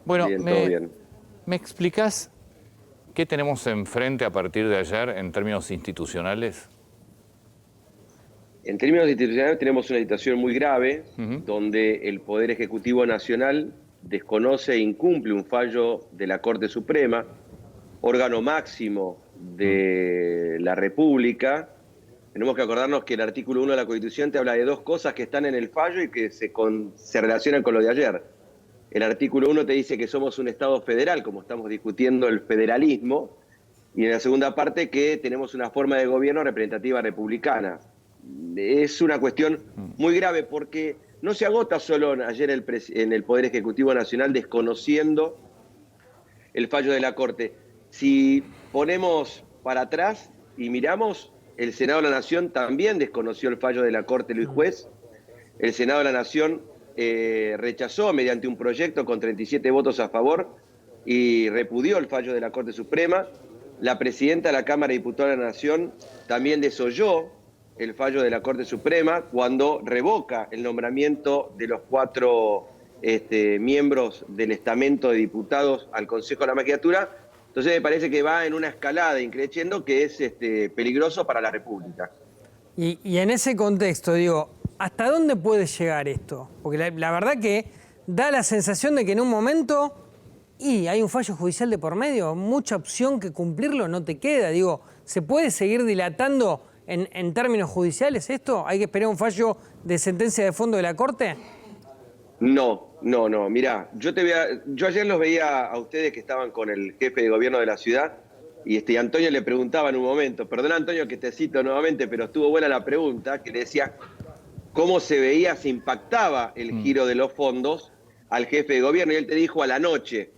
Bueno, Bien, todo bien. ¿me explicás qué tenemos enfrente a partir de ayer en términos institucionales? En términos institucionales tenemos una situación muy grave, donde el Poder Ejecutivo Nacional desconoce e incumple un fallo de la Corte Suprema, órgano máximo de la República. Tenemos que acordarnos que el artículo 1 de la Constitución te habla de dos cosas que están en el fallo y que se relacionan con lo de ayer. El artículo 1 te dice que somos un Estado federal, como estamos discutiendo el federalismo, y en la segunda parte que tenemos una forma de gobierno representativa republicana. Es una cuestión muy grave porque no se agota solo ayer en el Poder Ejecutivo Nacional desconociendo el fallo de la Corte. Si ponemos para atrás y miramos, el Senado de la Nación también desconoció el fallo de la Corte Luis Juez. El Senado de la Nación rechazó mediante un proyecto con 37 votos a favor y repudió el fallo de la Corte Suprema. La presidenta de la Cámara de Diputados de la Nación también desoyó el fallo de la Corte Suprema cuando revoca el nombramiento de los 4 miembros del estamento de diputados al Consejo de la Magistratura. Entonces me parece que va en una escalada increciendo que es peligroso para la República. Y en ese contexto, digo, ¿hasta dónde puede llegar esto? Porque la verdad que da la sensación de que en un momento, y hay un fallo judicial de por medio, mucha opción que cumplirlo no te queda. Digo, ¿se puede seguir dilatando en términos judiciales esto? ¿Hay que esperar un fallo de sentencia de fondo de la Corte? No. Mirá, yo ayer los veía a ustedes que estaban con el jefe de gobierno de la ciudad y Antonio le preguntaba en un momento, perdón Antonio que te cito nuevamente, pero estuvo buena la pregunta, que le decía cómo se veía, se impactaba el giro de los fondos al jefe de gobierno y él te dijo a la noche,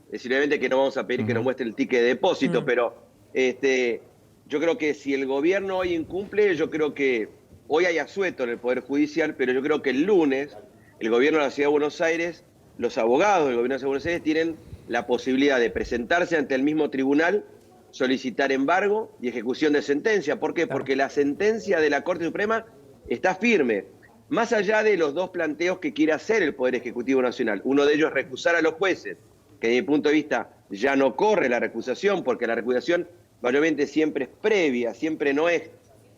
es decir, obviamente que no vamos a pedir que nos muestre el ticket de depósito, pero yo creo que si el gobierno hoy incumple, yo creo que hoy hay asueto en el Poder Judicial, pero yo creo que el lunes el gobierno de la Ciudad de Buenos Aires, los abogados del gobierno de la Ciudad de Buenos Aires tienen la posibilidad de presentarse ante el mismo tribunal, solicitar embargo y ejecución de sentencia. ¿Por qué? Claro. Porque la sentencia de la Corte Suprema está firme. Más allá de los dos planteos que quiere hacer el Poder Ejecutivo Nacional, uno de ellos es recusar a los jueces, que desde mi punto de vista ya no corre la recusación, porque la recusación mayormente siempre es previa, siempre no es.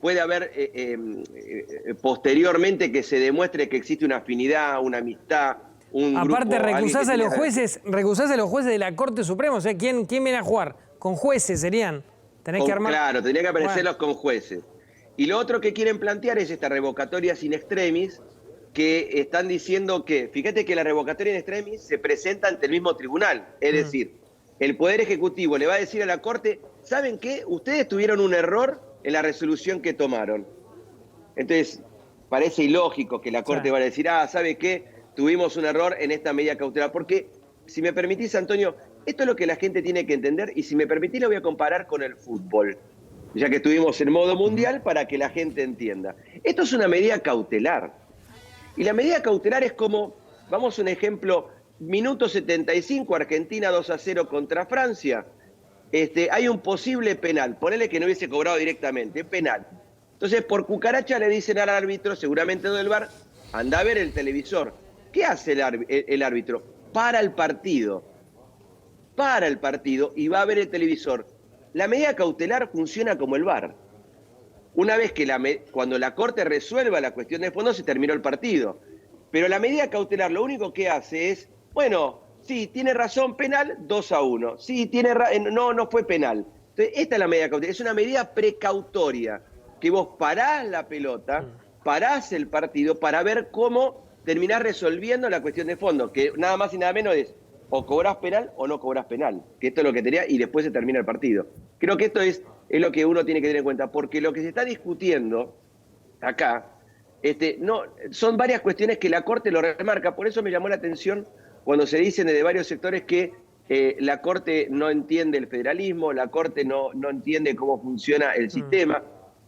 Puede haber posteriormente que se demuestre que existe una afinidad, una amistad, un aparte, grupo... recusás a los jueces de la Corte Suprema, o sea, ¿quién viene a jugar? Con jueces serían. Tenés que armar... Claro, tendría que aparecerlos con jueces. Y lo otro que quieren plantear es esta revocatoria sin extremis, que están diciendo que, fíjate que la revocatoria in extremis se presenta ante el mismo tribunal. Es decir, el Poder Ejecutivo le va a decir a la Corte, ¿saben qué? Ustedes tuvieron un error en la resolución que tomaron. Entonces, parece ilógico que la Corte vaya a decir, ¿sabe qué? Tuvimos un error en esta medida cautelar. Porque, si me permitís, Antonio, esto es lo que la gente tiene que entender, y si me permitís lo voy a comparar con el fútbol, ya que estuvimos en modo mundial, para que la gente entienda. Esto es una medida cautelar. Y la medida cautelar es como, vamos a un ejemplo, minuto 75, Argentina 2-0 contra Francia. Hay un posible penal, ponele que no hubiese cobrado directamente, penal. Entonces, por cucaracha le dicen al árbitro, seguramente del VAR, anda a ver el televisor. ¿Qué hace el árbitro? Para el partido y va a ver el televisor. La medida cautelar funciona como el VAR. Una vez que cuando la Corte resuelva la cuestión de fondo, se terminó el partido. Pero la medida cautelar lo único que hace es, bueno, sí, tiene razón, penal, 2-1. Sí, no fue penal. Entonces, esta es la medida cautelar. Es una medida precautoria, que vos parás la pelota, parás el partido para ver cómo terminás resolviendo la cuestión de fondo, que nada más y nada menos es o cobrás penal o no cobrás penal, que esto es lo que tenía y después se termina el partido. Creo que esto es lo que uno tiene que tener en cuenta, porque lo que se está discutiendo acá, son varias cuestiones que la Corte lo remarca. Por eso me llamó la atención cuando se dicen desde varios sectores que la Corte no entiende el federalismo, la Corte no entiende cómo funciona el sistema.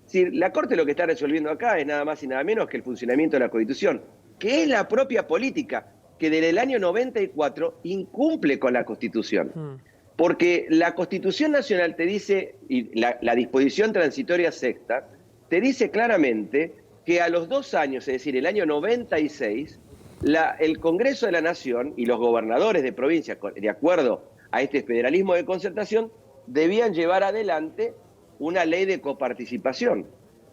Es decir, la Corte lo que está resolviendo acá es nada más y nada menos que el funcionamiento de la Constitución, que es la propia política, que desde el año 94 incumple con la Constitución. Porque la Constitución Nacional te dice, y la disposición transitoria sexta, te dice claramente que a los 2 años, es decir, el año 96, El Congreso de la Nación y los gobernadores de provincia, de acuerdo a este federalismo de concertación, debían llevar adelante una ley de coparticipación.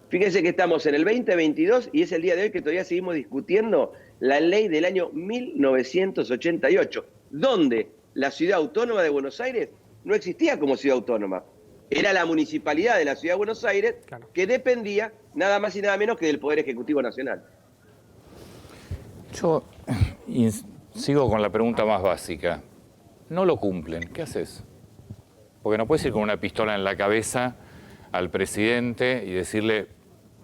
Fíjense que estamos en el 2022 y es el día de hoy que todavía seguimos discutiendo la ley del año 1988, donde la ciudad autónoma de Buenos Aires no existía como ciudad autónoma. Era la municipalidad de la ciudad de Buenos Aires, claro, que dependía nada más y nada menos que del Poder Ejecutivo Nacional. Yo sigo con la pregunta más básica. No lo cumplen, ¿qué haces? Porque no puedes ir con una pistola en la cabeza al presidente y decirle,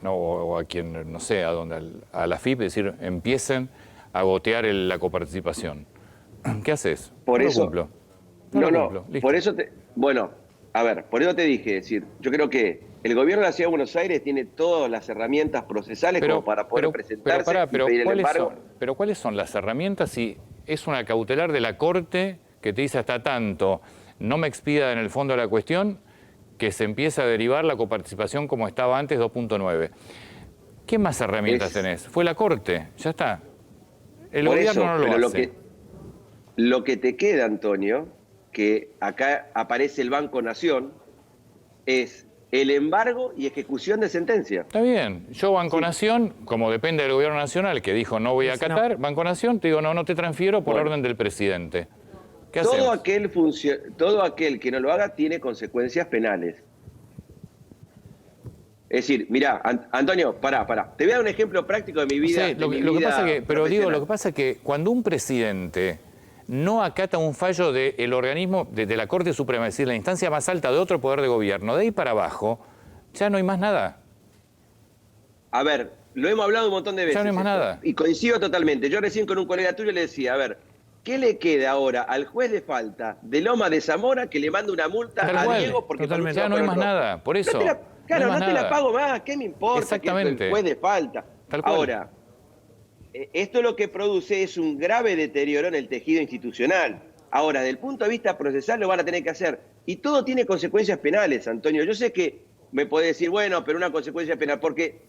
no, o a quien, no sé, a la FIP, decir, empiecen a gotear la coparticipación. ¿Qué haces? Por no eso, lo cumplo. No, por eso bueno, a ver, por eso te dije, es decir, yo creo que el gobierno de la Ciudad de Buenos Aires tiene todas las herramientas procesales como para poder presentarse y pedir el embargo. Pero ¿cuáles son las herramientas si es una cautelar de la Corte que te dice hasta tanto, no me expida en el fondo de la cuestión, que se empieza a derivar la coparticipación como estaba antes, 2.9? ¿Qué más herramientas tenés? Fue la Corte, ya está. El gobierno no lo hace. Lo que te queda, Antonio, que acá aparece el Banco Nación, es el embargo y ejecución de sentencia. Está bien. Yo, Banco Nación, como depende del gobierno nacional, que dijo no voy a acatar, Banco Nación, te digo no te transfiero por orden del presidente. ¿Qué hacemos? Todo aquel que no lo haga tiene consecuencias penales. Es decir, mirá, Antonio, pará. Te voy a dar un ejemplo práctico de mi vida. Sí, lo que pasa es que cuando un presidente no acata un fallo del organismo, de la Corte Suprema, es decir, la instancia más alta de otro poder de gobierno, de ahí para abajo, ya no hay más nada. A ver, lo hemos hablado un montón de veces. Ya no hay más nada. Y coincido totalmente. Yo recién con un colega tuyo le decía, a ver, ¿qué le queda ahora al juez de falta de Loma de Zamora que le manda una multa a Diego porque ya no hay más nada? Por eso. No te la pago más, ¿qué me importa? Exactamente. Que el juez de falta. Ahora, esto lo que produce es un grave deterioro en el tejido institucional. Ahora, desde el punto de vista procesal lo van a tener que hacer. Y todo tiene consecuencias penales, Antonio. Yo sé que me podés decir, bueno, pero una consecuencia penal, porque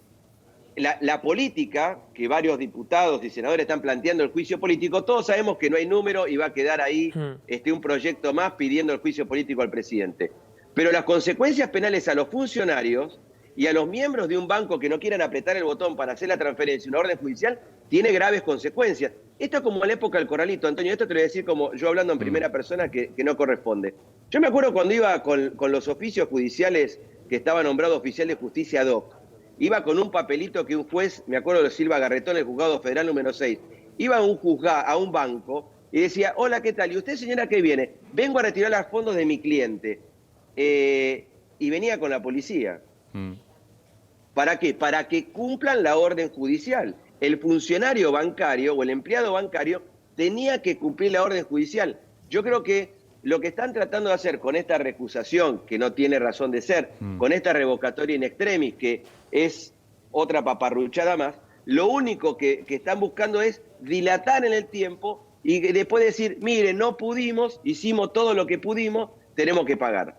la política, que varios diputados y senadores están planteando el juicio político, todos sabemos que no hay número y va a quedar ahí un proyecto más pidiendo el juicio político al presidente. Pero las consecuencias penales a los funcionarios y a los miembros de un banco que no quieran apretar el botón para hacer la transferencia, una orden judicial, tiene graves consecuencias. Esto es como en la época del Corralito, Antonio, esto te lo voy a decir como yo hablando en primera persona que no corresponde. Yo me acuerdo cuando iba con los oficios judiciales que estaba nombrado oficial de justicia ad hoc, iba con un papelito que un juez, me acuerdo de Silva Garretón, el juzgado federal número 6, iba a un banco y decía, hola, ¿qué tal? ¿Y usted, señora, qué viene? Vengo a retirar los fondos de mi cliente. Y venía con la policía. ¿Para qué? Para que cumplan la orden judicial. El funcionario bancario o el empleado bancario tenía que cumplir la orden judicial. Yo creo que lo que están tratando de hacer con esta recusación, que no tiene razón de ser, con esta revocatoria in extremis, que es otra paparruchada más, lo único que están buscando es dilatar en el tiempo y después decir, mire, no pudimos, hicimos todo lo que pudimos, tenemos que pagar.